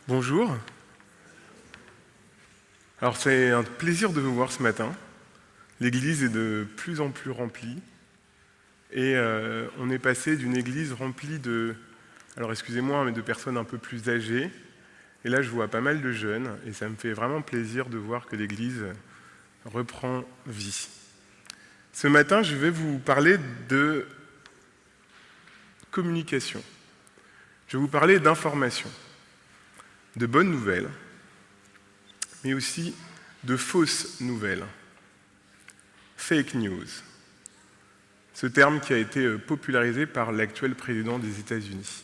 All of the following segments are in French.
Bonjour. Alors c'est un plaisir de vous voir ce matin. L'église est de plus en plus remplie et on est passé d'une église remplie de, alors excusez-moi, mais de personnes un peu plus âgées. Et là je vois pas mal de jeunes et ça me fait vraiment plaisir de voir que l'église reprend vie. Ce matin je vais vous parler de communication. Je vais vous parler d'information, de bonnes nouvelles, mais aussi de fausses nouvelles. Fake news. Ce terme qui a été popularisé par l'actuel président des États-Unis.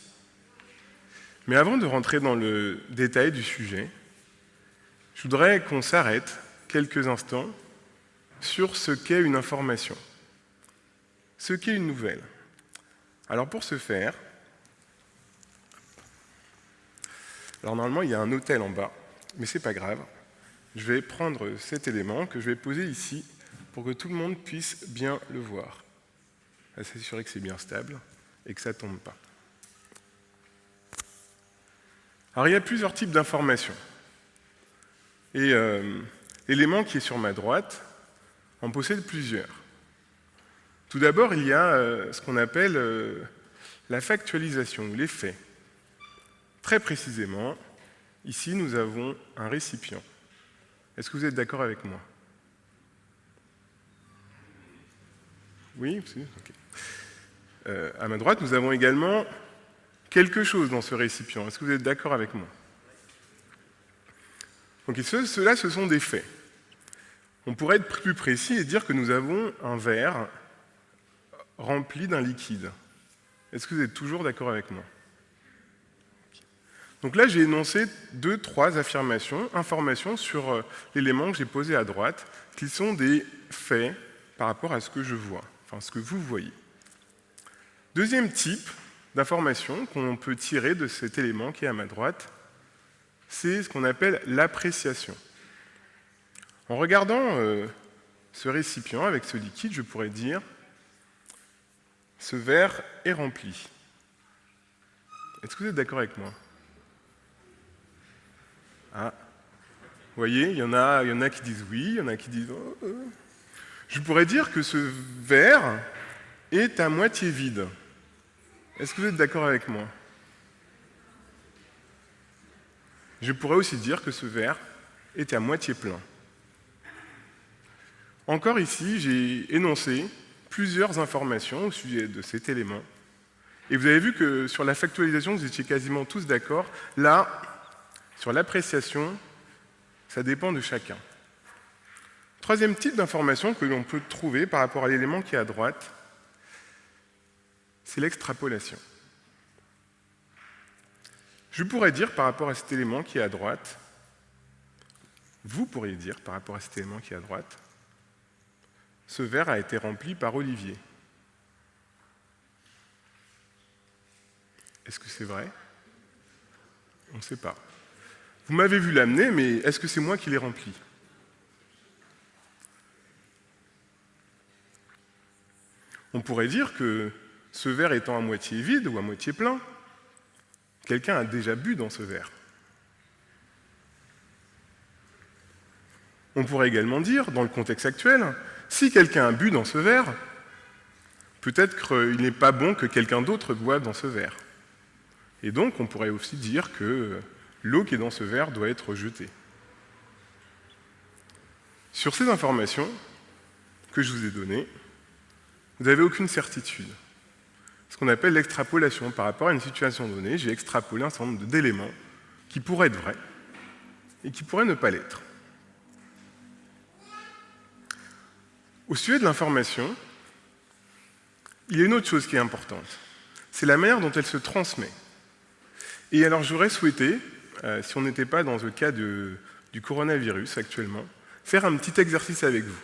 Mais avant de rentrer dans le détail du sujet, je voudrais qu'on s'arrête quelques instants sur ce qu'est une information, ce qu'est une nouvelle. Alors pour ce faire, normalement il y a un hôtel en bas, mais c'est pas grave. Je vais prendre cet élément que je vais poser ici pour que tout le monde puisse bien le voir. S'assurer que c'est bien stable et que ça ne tombe pas. Alors il y a plusieurs types d'informations. Et l'élément qui est sur ma droite en possède plusieurs. Tout d'abord, il y a ce qu'on appelle la factualisation, ou les faits. Très précisément, ici nous avons un récipient. Est-ce que vous êtes d'accord avec moi? Oui, ok. À ma droite, nous avons également quelque chose dans ce récipient. Est-ce que vous êtes d'accord avec moi? Donc, ceux-là, ce sont des faits. On pourrait être plus précis et dire que nous avons un verre rempli d'un liquide. Est-ce que vous êtes toujours d'accord avec moi? Donc là, j'ai énoncé 2-3 informations sur l'élément que j'ai posé à droite, qui sont des faits par rapport à ce que je vois, enfin ce que vous voyez. Deuxième type d'information qu'on peut tirer de cet élément qui est à ma droite, c'est ce qu'on appelle l'appréciation. En regardant ce récipient avec ce liquide, je pourrais dire « ce verre est rempli ». Est-ce que vous êtes d'accord avec moi? Ah, vous voyez, il y en a qui disent oui, il y en a qui disent oh. Je pourrais dire que ce verre est à moitié vide. Est-ce que vous êtes d'accord avec moi? Je pourrais aussi dire que ce verre est à moitié plein. Encore ici, j'ai énoncé plusieurs informations au sujet de cet élément. Et vous avez vu que sur la factualisation, vous étiez quasiment tous d'accord. Là, sur l'appréciation, ça dépend de chacun. Troisième type d'information que l'on peut trouver par rapport à l'élément qui est à droite, c'est l'extrapolation. Je pourrais dire par rapport à cet élément qui est à droite, vous pourriez dire par rapport à cet élément qui est à droite, ce verre a été rempli par Olivier. Est-ce que c'est vrai? On ne sait pas. Vous m'avez vu l'amener, mais est-ce que c'est moi qui l'ai rempli? On pourrait dire que ce verre étant à moitié vide ou à moitié plein, quelqu'un a déjà bu dans ce verre. On pourrait également dire, dans le contexte actuel, si quelqu'un a bu dans ce verre, peut-être qu'il n'est pas bon que quelqu'un d'autre boive dans ce verre. Et donc, on pourrait aussi dire que l'eau qui est dans ce verre doit être jetée. Sur ces informations que je vous ai données, vous n'avez aucune certitude. Ce qu'on appelle l'extrapolation. Par rapport à une situation donnée, j'ai extrapolé un certain nombre d'éléments qui pourraient être vrais et qui pourraient ne pas l'être. Au sujet de l'information, il y a une autre chose qui est importante. C'est la manière dont elle se transmet. Et alors j'aurais souhaité, si on n'était pas dans le cas du coronavirus actuellement, faire un petit exercice avec vous.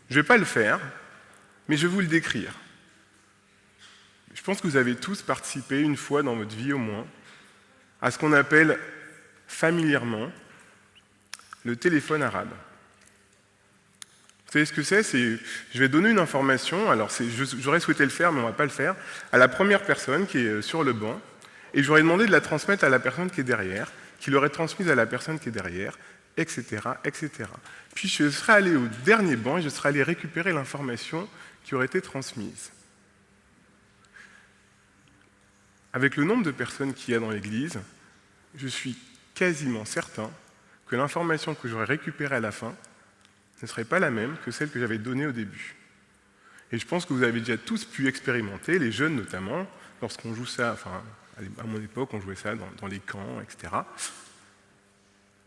Je ne vais pas le faire, mais je vais vous le décrire. Je pense que vous avez tous participé une fois dans votre vie au moins à ce qu'on appelle familièrement le téléphone arabe. Vous savez ce que c'est? Je vais donner une information, alors j'aurais souhaité le faire, mais on ne va pas le faire, à la première personne qui est sur le banc, et j'aurais demandé de la transmettre à la personne qui est derrière, qui l'aurait transmise à la personne qui est derrière, etc., etc. Puis je serais allé au dernier banc et je serais allé récupérer l'information qui aurait été transmise. Avec le nombre de personnes qu'il y a dans l'église, je suis quasiment certain que l'information que j'aurais récupérée à la fin ne serait pas la même que celle que j'avais donnée au début. Et je pense que vous avez déjà tous pu expérimenter, les jeunes notamment, lorsqu'on joue ça, enfin, à mon époque, on jouait ça dans les camps, etc.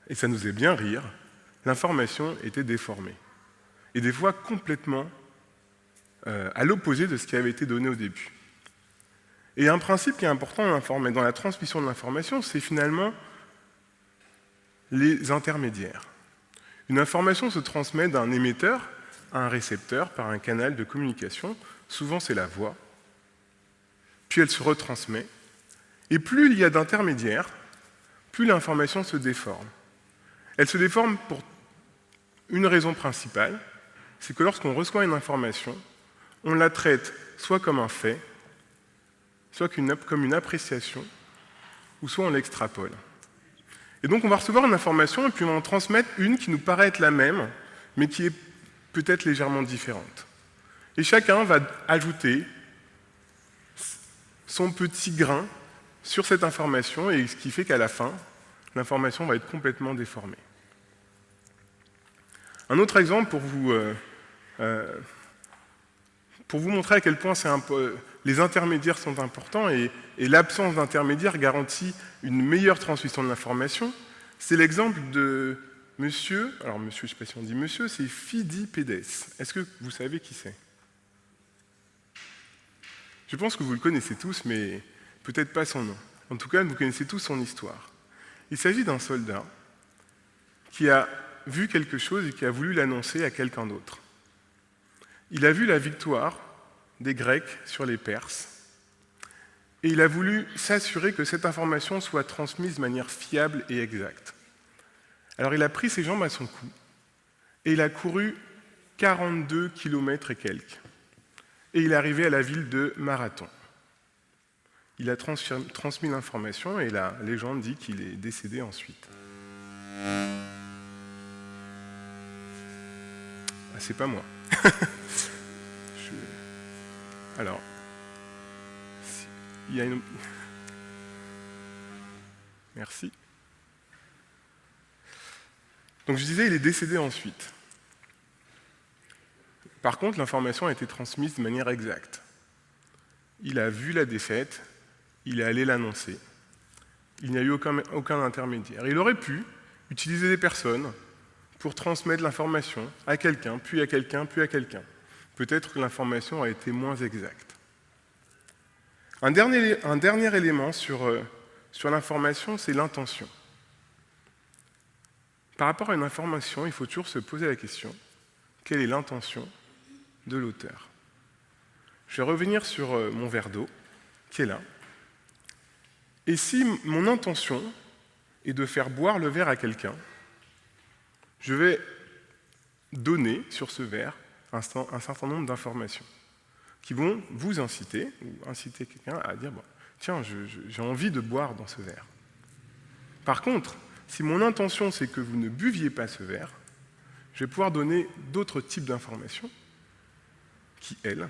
Et ça nous faisait bien rire, l'information était déformée. Et des fois complètement à l'opposé de ce qui avait été donné au début. Et un principe qui est important dans la transmission de l'information, c'est finalement les intermédiaires. Une information se transmet d'un émetteur à un récepteur par un canal de communication, souvent c'est la voix, puis elle se retransmet, et plus il y a d'intermédiaires, plus l'information se déforme. Elle se déforme pour une raison principale, c'est que lorsqu'on reçoit une information, on la traite soit comme un fait, soit comme une appréciation, ou soit on l'extrapole. Et donc on va recevoir une information et puis on va en transmettre une qui nous paraît être la même, mais qui est peut-être légèrement différente. Et chacun va ajouter son petit grain sur cette information, et ce qui fait qu'à la fin, l'information va être complètement déformée. Un autre exemple pour vous montrer à quel point les intermédiaires sont importants et l'absence d'intermédiaires garantit une meilleure transmission de l'information, c'est l'exemple de monsieur, alors monsieur, je ne sais pas si on dit monsieur, c'est Phédippédès. Est-ce que vous savez qui c'est? Je pense que vous le connaissez tous, mais peut-être pas son nom. En tout cas, vous connaissez tous son histoire. Il s'agit d'un soldat qui a vu quelque chose et qui a voulu l'annoncer à quelqu'un d'autre. Il a vu la victoire des Grecs sur les Perses et il a voulu s'assurer que cette information soit transmise de manière fiable et exacte. Alors il a pris ses jambes à son cou et il a couru 42 km et quelques. Et il est arrivé à la ville de Marathon. Il a transmis l'information et la légende dit qu'il est décédé ensuite. Ah, c'est pas moi. Alors, il y a une... Merci. Donc je disais, il est décédé ensuite. Par contre, l'information a été transmise de manière exacte. Il a vu la défaite, il est allé l'annoncer. Il n'y a eu aucun intermédiaire. Il aurait pu utiliser des personnes pour transmettre l'information à quelqu'un, puis à quelqu'un, puis à quelqu'un. Peut-être que l'information a été moins exacte. Un dernier élément sur l'information, c'est l'intention. Par rapport à une information, il faut toujours se poser la question, quelle est l'intention de l'auteur? Je vais revenir sur mon verre d'eau, qui est là. Et si mon intention est de faire boire le verre à quelqu'un, je vais donner sur ce verre un certain nombre d'informations qui vont vous inciter, ou inciter quelqu'un à dire « Tiens, j'ai envie de boire dans ce verre ». Par contre, si mon intention c'est que vous ne buviez pas ce verre, je vais pouvoir donner d'autres types d'informations qui, elles,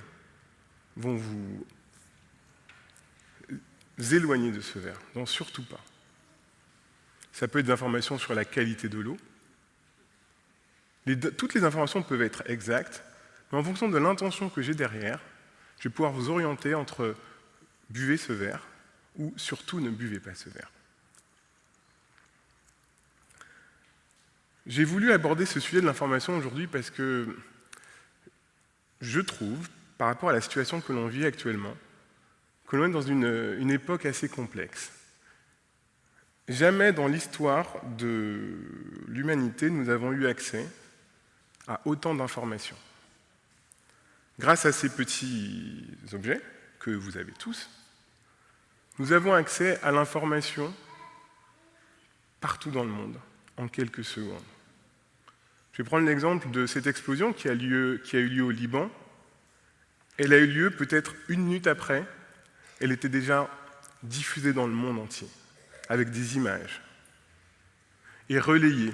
vont vous éloigner de ce verre. Non, surtout pas. Ça peut être des informations sur la qualité de l'eau. Toutes les informations peuvent être exactes, mais en fonction de l'intention que j'ai derrière, je vais pouvoir vous orienter entre buvez ce verre ou surtout ne buvez pas ce verre. J'ai voulu aborder ce sujet de l'information aujourd'hui parce que je trouve, par rapport à la situation que l'on vit actuellement, que l'on est dans une époque assez complexe. Jamais dans l'histoire de l'humanité nous avons eu accès à autant d'informations. Grâce à ces petits objets, que vous avez tous, nous avons accès à l'information partout dans le monde, en quelques secondes. Je vais prendre l'exemple de cette explosion qui a eu lieu au Liban. Elle a eu lieu peut-être 1 minute après, elle était déjà diffusée dans le monde entier, avec des images. et relayée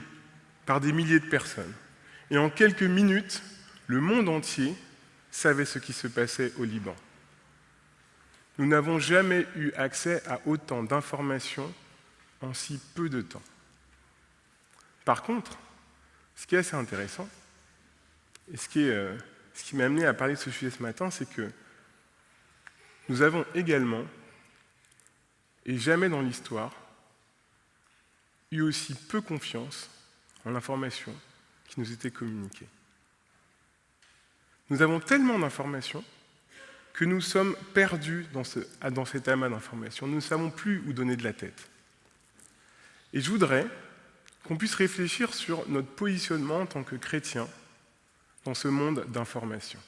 par des milliers de personnes. Et en quelques minutes, le monde entier savait ce qui se passait au Liban. Nous n'avons jamais eu accès à autant d'informations en si peu de temps. Par contre, ce qui est assez intéressant, et ce qui m'a amené à parler de ce sujet ce matin, c'est que nous avons également, et jamais dans l'histoire, eu aussi peu confiance en l'information qui nous était communiquée. Nous avons tellement d'informations que nous sommes perdus dans cet amas d'informations. Nous ne savons plus où donner de la tête. Et je voudrais qu'on puisse réfléchir sur notre positionnement en tant que chrétiens dans ce monde d'informations.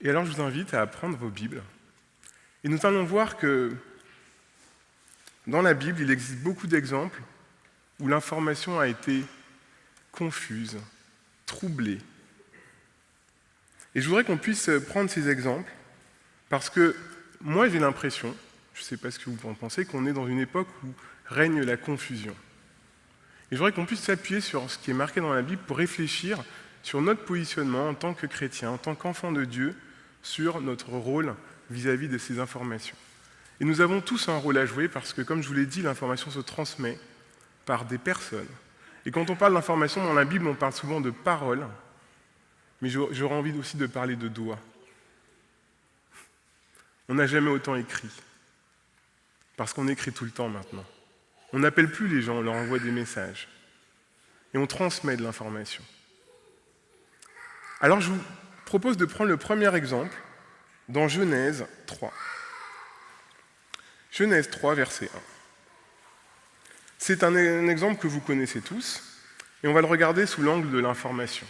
Et alors je vous invite à prendre vos Bibles. Et nous allons voir que dans la Bible, il existe beaucoup d'exemples où l'information a été confuse, troublée. Et je voudrais qu'on puisse prendre ces exemples parce que moi j'ai l'impression, je ne sais pas ce que vous en pensez, qu'on est dans une époque où règne la confusion. Et je voudrais qu'on puisse s'appuyer sur ce qui est marqué dans la Bible pour réfléchir sur notre positionnement en tant que chrétien, en tant qu'enfant de Dieu, sur notre rôle vis-à-vis de ces informations. Et nous avons tous un rôle à jouer parce que, comme je vous l'ai dit, l'information se transmet par des personnes. Et quand on parle d'information dans la Bible, on parle souvent de paroles, mais j'aurais envie aussi de parler de doigts. On n'a jamais autant écrit, parce qu'on écrit tout le temps maintenant. On n'appelle plus les gens, on leur envoie des messages. Et on transmet de l'information. Alors je vous propose de prendre le premier exemple dans Genèse 3. Genèse 3, verset 1. C'est un exemple que vous connaissez tous, et on va le regarder sous l'angle de l'information,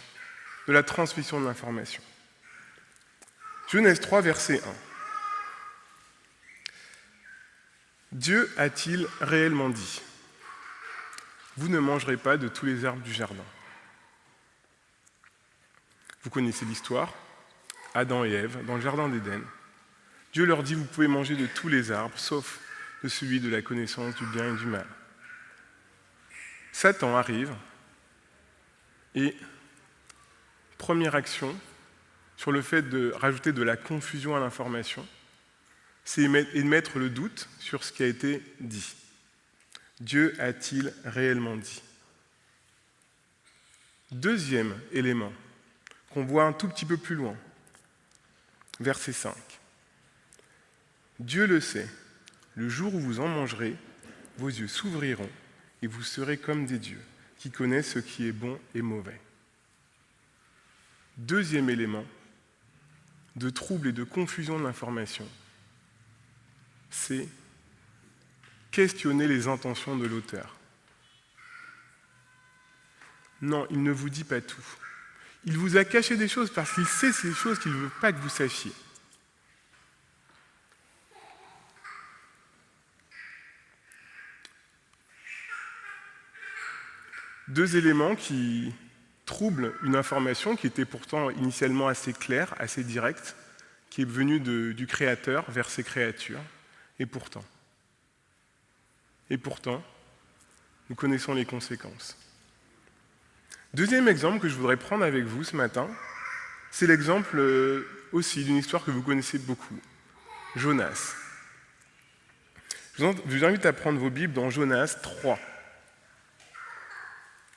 de la transmission de l'information. Genèse 3, verset 1. Dieu a-t-il réellement dit : vous ne mangerez pas de tous les arbres du jardin ? Vous connaissez l'histoire, Adam et Ève, dans le jardin d'Éden. Dieu leur dit : vous pouvez manger de tous les arbres, sauf de celui de la connaissance du bien et du mal. Satan arrive et, première action, sur le fait de rajouter de la confusion à l'information, c'est de mettre le doute sur ce qui a été dit. Dieu a-t-il réellement dit ? Deuxième élément, qu'on voit un tout petit peu plus loin, verset 5. Dieu le sait, le jour où vous en mangerez, vos yeux s'ouvriront et vous serez comme des dieux, qui connaissent ce qui est bon et mauvais. Deuxième élément de trouble et de confusion de l'information, c'est questionner les intentions de l'auteur. Non, il ne vous dit pas tout. Il vous a caché des choses parce qu'il sait ces choses qu'il ne veut pas que vous sachiez. Deux éléments qui troublent une information qui était pourtant initialement assez claire, assez directe, qui est venue du Créateur vers ses créatures. Et pourtant, nous connaissons les conséquences. Deuxième exemple que je voudrais prendre avec vous ce matin, c'est l'exemple aussi d'une histoire que vous connaissez beaucoup, Jonas. Je vous invite à prendre vos Bibles dans Jonas 3,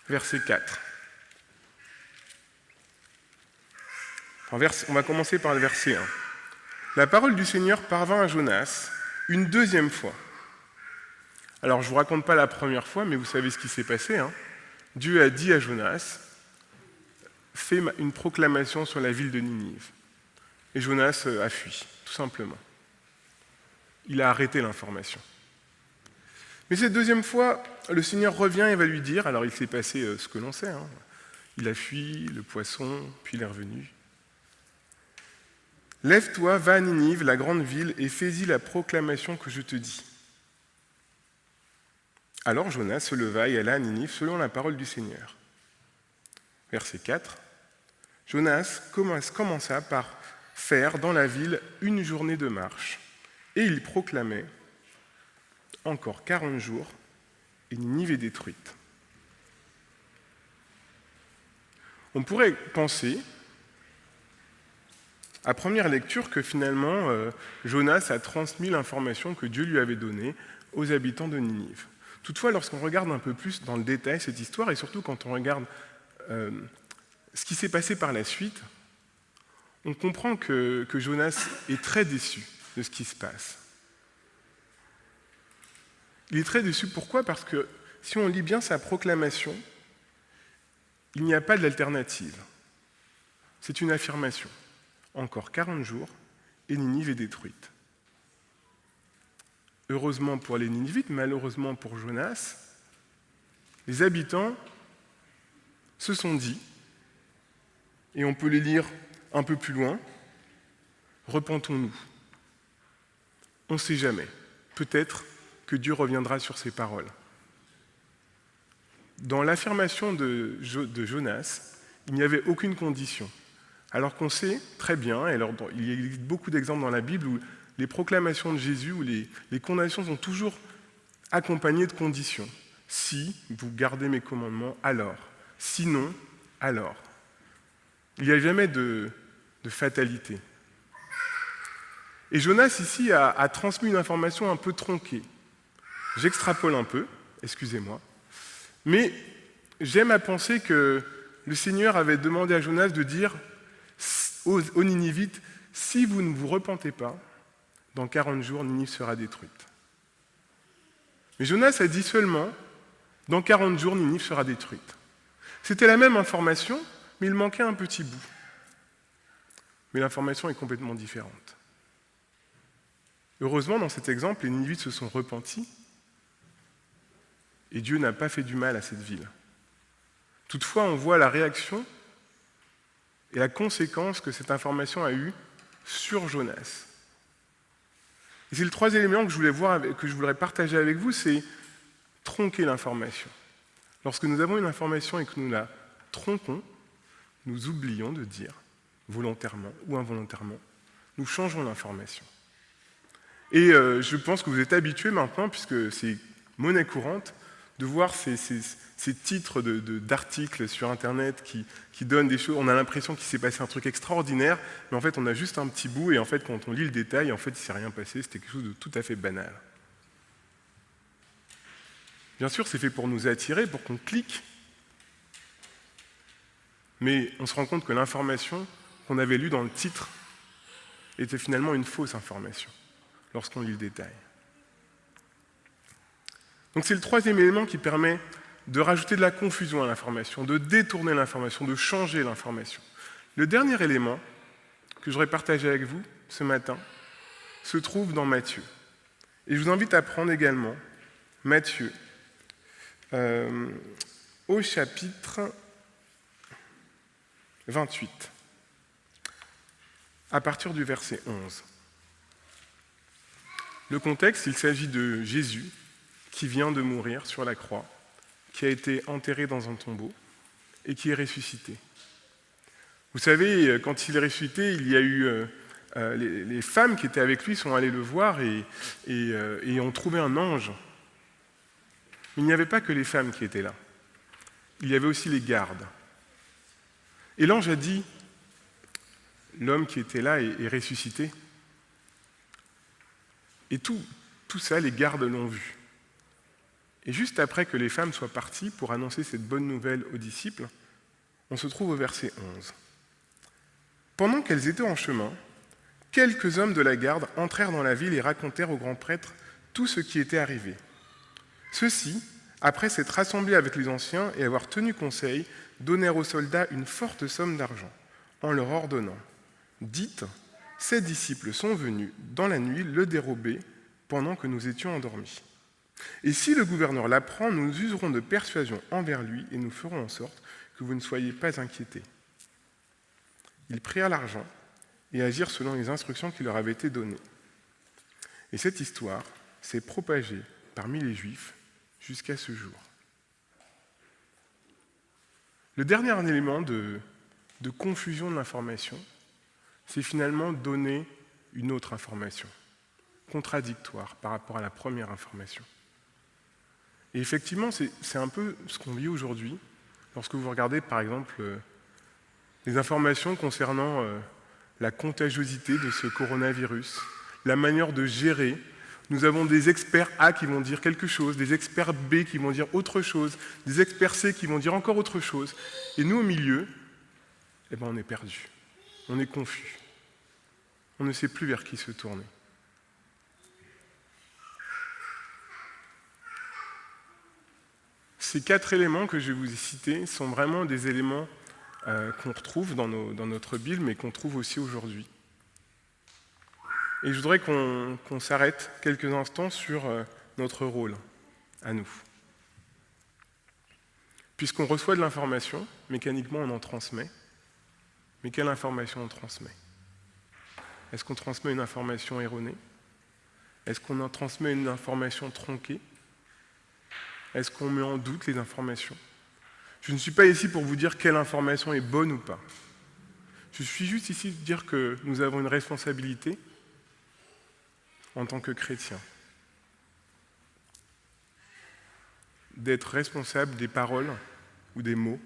verset 4. On va commencer par le verset 1. La parole du Seigneur parvint à Jonas une deuxième fois. Alors, je ne vous raconte pas la première fois, mais vous savez ce qui s'est passé. Dieu a dit à Jonas, fais une proclamation sur la ville de Ninive. Et Jonas a fui, tout simplement. Il a arrêté l'information. Mais cette deuxième fois, le Seigneur revient et va lui dire, alors il s'est passé ce que l'on sait, il a fui, le poisson, puis il est revenu. Lève-toi, va à Ninive, la grande ville, et fais-y la proclamation que je te dis. Alors Jonas se leva et alla à Ninive selon la parole du Seigneur. Verset 4. Jonas commença par faire dans la ville une journée de marche, et il proclamait « Encore 40 jours, et Ninive est détruite. On pourrait penser, à première lecture, que finalement, Jonas a transmis l'information que Dieu lui avait donnée aux habitants de Ninive. Toutefois, lorsqu'on regarde un peu plus dans le détail cette histoire, et surtout quand on regarde ce qui s'est passé par la suite, on comprend que Jonas est très déçu de ce qui se passe. Il est très déçu, pourquoi ? Parce que si on lit bien sa proclamation, il n'y a pas d'alternative. C'est une affirmation. Encore 40 jours, et Ninive est détruite. Heureusement pour les Ninivites, malheureusement pour Jonas, les habitants se sont dit, et on peut les lire un peu plus loin, repentons-nous. On ne sait jamais. Peut-être que Dieu reviendra sur ses paroles. Dans l'affirmation de Jonas, il n'y avait aucune condition. Alors qu'on sait très bien, et alors il y a beaucoup d'exemples dans la Bible où les proclamations de Jésus, où les condamnations sont toujours accompagnées de conditions. Si vous gardez mes commandements, alors. Sinon, alors. Il n'y a jamais de fatalité. Et Jonas, ici, a transmis une information un peu tronquée. J'extrapole un peu, excusez-moi, mais j'aime à penser que le Seigneur avait demandé à Jonas de dire aux Ninivites, si vous ne vous repentez pas, dans 40 jours, Ninive sera détruite. Mais Jonas a dit seulement, dans 40 jours, Ninive sera détruite. C'était la même information, mais il manquait un petit bout. Mais l'information est complètement différente. Heureusement, dans cet exemple, les Ninivites se sont repentis, et Dieu n'a pas fait du mal à cette ville. Toutefois, on voit la réaction et la conséquence que cette information a eue sur Jonas. Et c'est le troisième élément que je voudrais partager avec vous, c'est tronquer l'information. Lorsque nous avons une information et que nous la tronquons, nous oublions de dire, volontairement ou involontairement, nous changeons l'information. Et je pense que vous êtes habitués maintenant, puisque c'est monnaie courante, de voir ces titres d'articles sur Internet qui donnent des choses. On a l'impression qu'il s'est passé un truc extraordinaire, mais en fait, on a juste un petit bout, et en fait, quand on lit le détail, en fait, il ne s'est rien passé, c'était quelque chose de tout à fait banal. Bien sûr, c'est fait pour nous attirer, pour qu'on clique, mais on se rend compte que l'information qu'on avait lue dans le titre était finalement une fausse information, lorsqu'on lit le détail. Donc c'est le troisième élément qui permet de rajouter de la confusion à l'information, de détourner l'information, de changer l'information. Le dernier élément que j'aurais partagé avec vous ce matin se trouve dans Matthieu. Et je vous invite à prendre également Matthieu au chapitre 28, à partir du verset 11. Le contexte, il s'agit de Jésus qui vient de mourir sur la croix, qui a été enterré dans un tombeau et qui est ressuscité. Vous savez, quand il est ressuscité, il y a eu les femmes qui étaient avec lui sont allées le voir et ont trouvé un ange. Mais il n'y avait pas que les femmes qui étaient là. Il y avait aussi les gardes. Et l'ange a dit, l'homme qui était là est ressuscité. Et tout ça, les gardes l'ont vu. Et juste après que les femmes soient parties pour annoncer cette bonne nouvelle aux disciples, on se trouve au verset 11. Pendant qu'elles étaient en chemin, quelques hommes de la garde entrèrent dans la ville et racontèrent au grand prêtre tout ce qui était arrivé. Ceux-ci, après s'être rassemblés avec les anciens et avoir tenu conseil, donnèrent aux soldats une forte somme d'argent, en leur ordonnant « Dites, ces disciples sont venus dans la nuit le dérober pendant que nous étions endormis. Et si le gouverneur l'apprend, nous userons de persuasion envers lui et nous ferons en sorte que vous ne soyez pas inquiétés. » Ils prirent l'argent et agirent selon les instructions qui leur avaient été données. Et cette histoire s'est propagée parmi les Juifs jusqu'à ce jour. Le dernier élément de confusion de l'information, c'est finalement donner une autre information, contradictoire par rapport à la première information. Et effectivement, c'est un peu ce qu'on vit aujourd'hui, lorsque vous regardez par exemple les informations concernant la contagiosité de ce coronavirus, la manière de gérer. Nous avons des experts A qui vont dire quelque chose, des experts B qui vont dire autre chose, des experts C qui vont dire encore autre chose. Et nous, au milieu, eh ben, on est perdu, on est confus. On ne sait plus vers qui se tourner. Ces 4 éléments que je vous ai cités sont vraiment des éléments qu'on retrouve dans notre Bible, mais qu'on trouve aussi aujourd'hui. Et je voudrais qu'on s'arrête quelques instants sur notre rôle, à nous. Puisqu'on reçoit de l'information, mécaniquement on en transmet. Mais quelle information on transmet ? Est-ce qu'on transmet une information erronée ? Est-ce qu'on en transmet une information tronquée ? Est-ce qu'on met en doute les informations ? Je ne suis pas ici pour vous dire quelle information est bonne ou pas. Je suis juste ici pour dire que nous avons une responsabilité en tant que chrétiens, d'être responsables des paroles ou des mots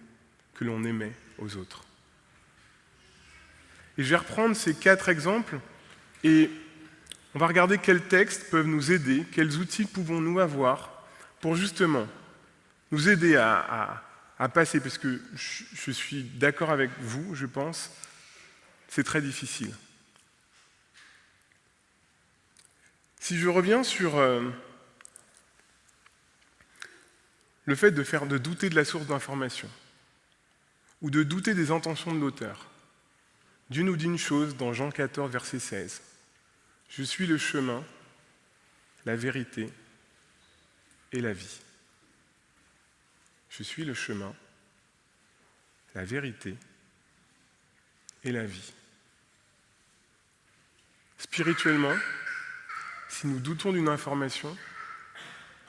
que l'on émet aux autres. Et je vais reprendre ces 4 exemples et on va regarder quels textes peuvent nous aider, quels outils pouvons-nous avoir pour justement nous aider à passer, parce que je suis d'accord avec vous, je pense, c'est très difficile. Si je reviens sur le fait de douter de la source d'information, ou de douter des intentions de l'auteur, Dieu nous dit une chose dans Jean 14, verset 16. « Je suis le chemin, la vérité et la vie. » Je suis le chemin, la vérité et la vie. Spirituellement, si nous doutons d'une information,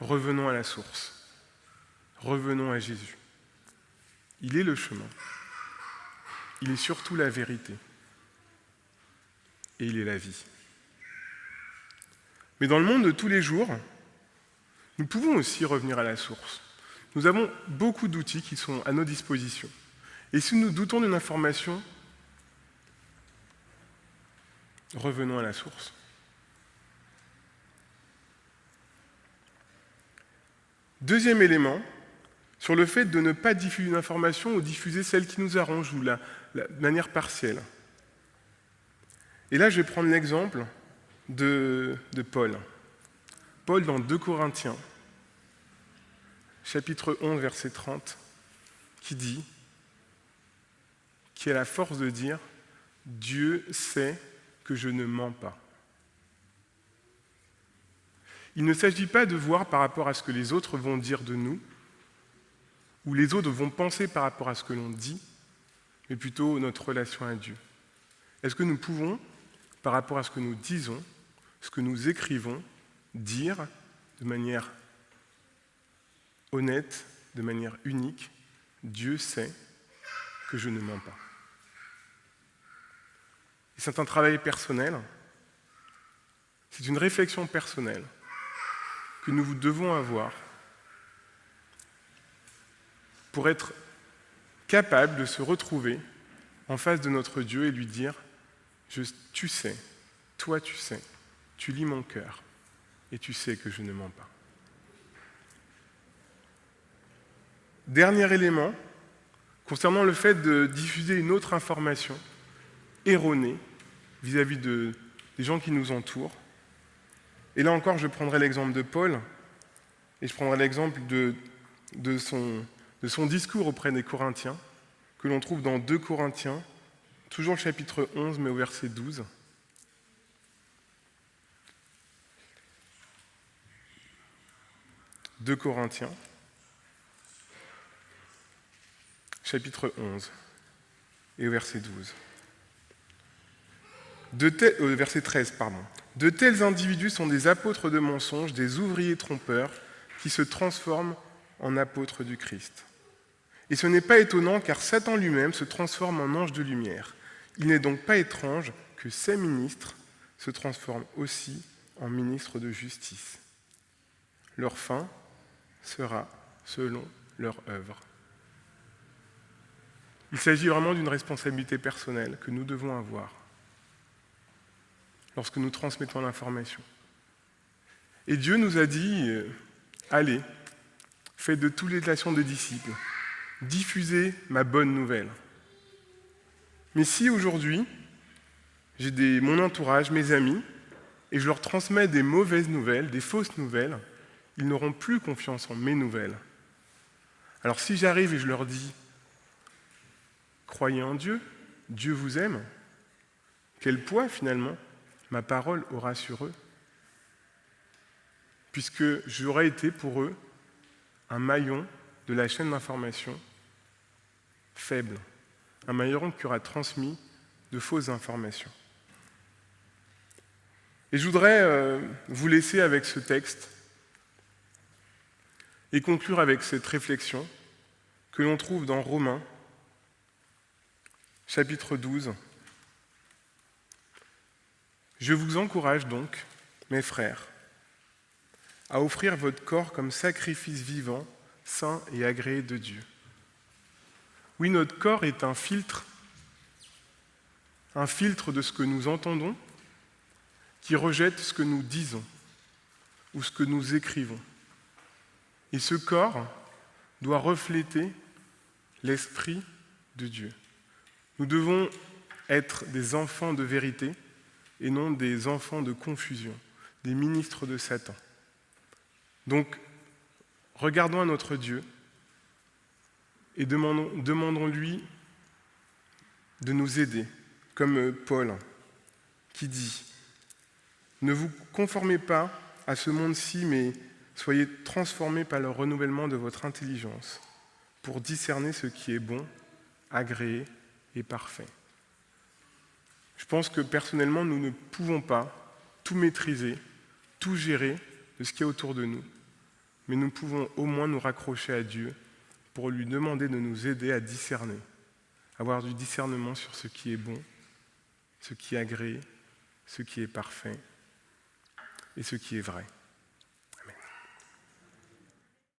revenons à la source. Revenons à Jésus. Il est le chemin. Il est surtout la vérité. Et il est la vie. Mais dans le monde de tous les jours, nous pouvons aussi revenir à la source. Nous avons beaucoup d'outils qui sont à nos dispositions. Et si nous doutons d'une information, revenons à la source. Deuxième élément, sur le fait de ne pas diffuser une information ou diffuser celle qui nous arrange ou la manière partielle. Et là, je vais prendre l'exemple de Paul. Paul, dans 2 Corinthiens, chapitre 11, verset 30, qui a la force de dire « Dieu sait que je ne mens pas ». Il ne s'agit pas de voir par rapport à ce que les autres vont dire de nous, ou les autres vont penser par rapport à ce que l'on dit, mais plutôt notre relation à Dieu. Est-ce que nous pouvons, par rapport à ce que nous disons, ce que nous écrivons, dire de manière honnête, de manière unique, Dieu sait que je ne mens pas. Et c'est un travail personnel, c'est une réflexion personnelle que nous devons avoir pour être capable de se retrouver en face de notre Dieu et lui dire « Tu sais, toi tu sais, tu lis mon cœur et tu sais que je ne mens pas. » Dernier élément, concernant le fait de diffuser une autre information erronée vis-à-vis des gens qui nous entourent. Et là encore, je prendrai l'exemple de Paul, et je prendrai l'exemple de son discours auprès des Corinthiens, que l'on trouve dans 2 Corinthiens, toujours le chapitre 11, mais au verset 12. « 2 Corinthiens, chapitre 11, et au verset 12. Verset 13, pardon. « De tels individus sont des apôtres de mensonges, des ouvriers trompeurs, qui se transforment en apôtres du Christ. Et ce n'est pas étonnant, car Satan lui-même se transforme en ange de lumière. Il n'est donc pas étrange que ses ministres se transforment aussi en ministres de justice. Leur fin sera selon leur œuvre. Il s'agit vraiment d'une responsabilité personnelle que nous devons avoir lorsque nous transmettons l'information. Et Dieu nous a dit, allez, faites de toutes les nations des disciples, diffusez ma bonne nouvelle. Mais si aujourd'hui, j'ai mon entourage, mes amis, et je leur transmets des mauvaises nouvelles, des fausses nouvelles, ils n'auront plus confiance en mes nouvelles. Alors si j'arrive et je leur dis « Croyez en Dieu, Dieu vous aime », quel poids finalement ma parole aura sur eux ? Puisque j'aurais été pour eux un maillon de la chaîne d'information faible, un maillon qui aura transmis de fausses informations. Et je voudrais vous laisser avec ce texte et conclure avec cette réflexion que l'on trouve dans Romains, chapitre 12. Je vous encourage donc, mes frères, à offrir votre corps comme sacrifice vivant, saint et agréé de Dieu. Oui, notre corps est un filtre de ce que nous entendons, qui rejette ce que nous disons ou ce que nous écrivons. Et ce corps doit refléter l'Esprit de Dieu. Nous devons être des enfants de vérité et non des enfants de confusion, des ministres de Satan. Donc, regardons à notre Dieu et demandons-lui de nous aider, comme Paul qui dit « Ne vous conformez pas à ce monde-ci, mais soyez transformés par le renouvellement de votre intelligence pour discerner ce qui est bon, agréé et parfait. » Je pense que personnellement, nous ne pouvons pas tout maîtriser, tout gérer de ce qui est autour de nous, mais nous pouvons au moins nous raccrocher à Dieu pour lui demander de nous aider à discerner, avoir du discernement sur ce qui est bon, ce qui est agréé, ce qui est parfait et ce qui est vrai.